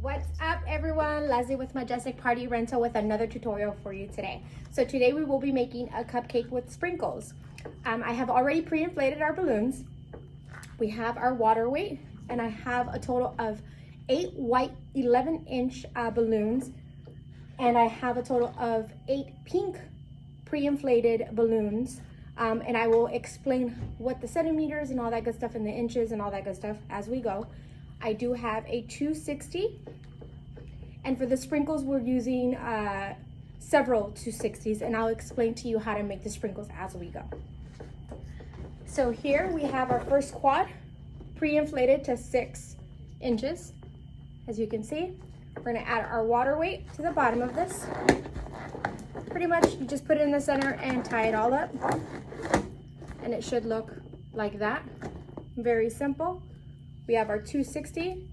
What's up everyone? Leslie with Majestic Party Rental with another tutorial for you today. So today we will be making a cupcake with sprinkles. I have already pre-inflated our balloons. We have our water weight, and I have a total of 8 white 11-inch balloons, and I have a total of 8 pink pre-inflated balloons. And I will explain what the centimeters and all that good stuff and the inches and all that good stuff as we go. I do have a 260, and for the sprinkles we're using several 260s, and I'll explain to you how to make the sprinkles as we go. So here we have our first quad pre-inflated to 6 inches. As you can see, we're gonna add our water weight to the bottom of this. Pretty much you just put it in the center and tie it all up, and it should look like that. Very simple. We have our 260.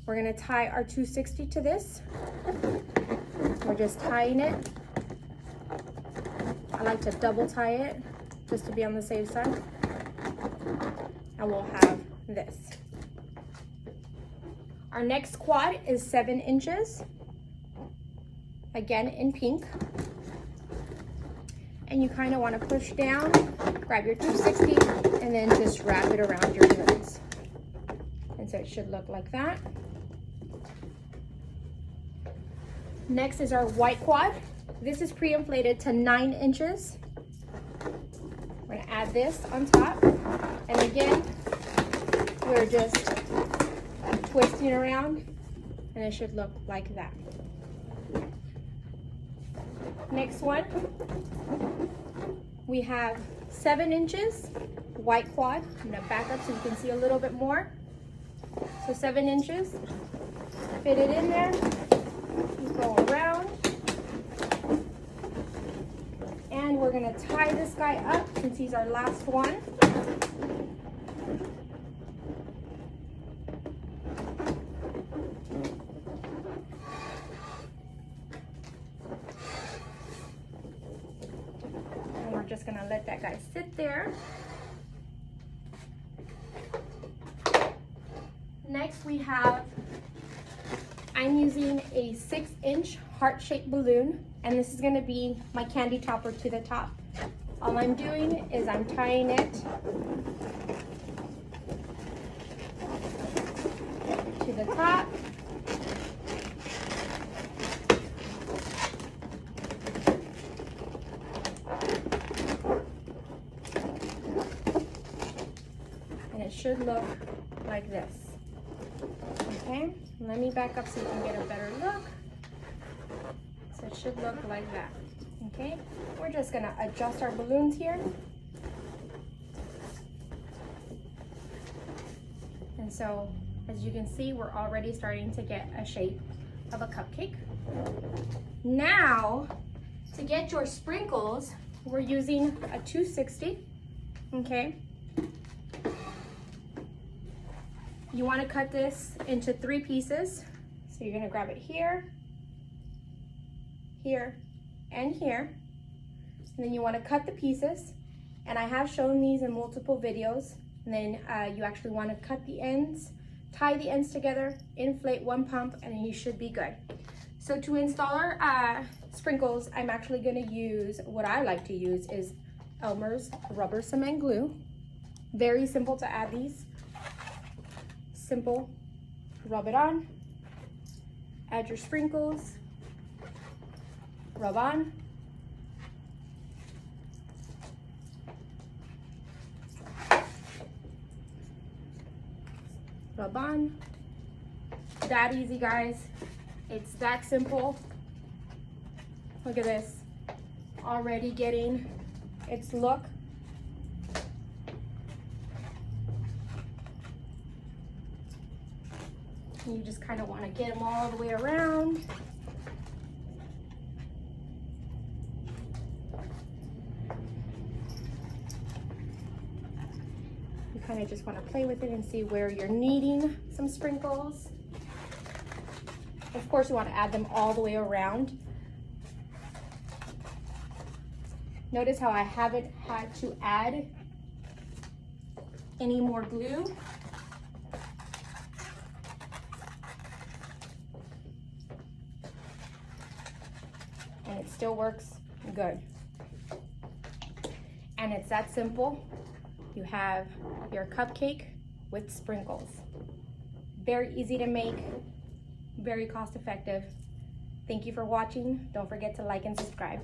We're gonna tie our 260 to this. We're just tying it. I like to double tie it just to be on the safe side. And we'll have this. Our next quad is 7 inches. Again in pink. And you kind of want to push down, grab your 260, and then just wrap it around your balloons. And so it should look like that. Next is our white quad. This is pre-inflated to 9 inches. We're gonna add this on top. And again, we're just twisting around, and it should look like that. Next one, we have 7 inches, white quad. I'm gonna back up so you can see a little bit more. So 7 inches, fit it in there, go around, and we're gonna tie this guy up since he's our last one. And we're just gonna let that guy sit there. Next we have, I'm using a 6-inch heart-shaped balloon, and this is gonna be my candy topper to the top. All I'm doing is I'm tying it to the top. And it should look like this. Okay, let me back up so you can get a better look. So it should look like that. Okay, we're just gonna adjust our balloons here. And so, as you can see, we're already starting to get a shape of a cupcake. Now, to get your sprinkles, we're using a 260, okay? You want to cut this into 3 pieces. So you're going to grab it here, here, and here. And then you want to cut the pieces. And I have shown these in multiple videos. And then you actually want to cut the ends, tie the ends together, inflate 1 pump, and then you should be good. So to install our sprinkles, I'm actually going to use, what I like to use is Elmer's rubber cement glue. Very simple to add these. Simple, rub it on, add your sprinkles, rub on, rub on. That easy, guys. It's that simple. Look at this, already getting its look. You just kind of want to get them all the way around. You kind of just want to play with it and see where you're needing some sprinkles. Of course, you want to add them all the way around. Notice how I haven't had to add any more glue. it still works good. And it's that simple. You have your cupcake with sprinkles. Very easy to make, very cost effective. Thank you for watching. Don't forget to like and subscribe.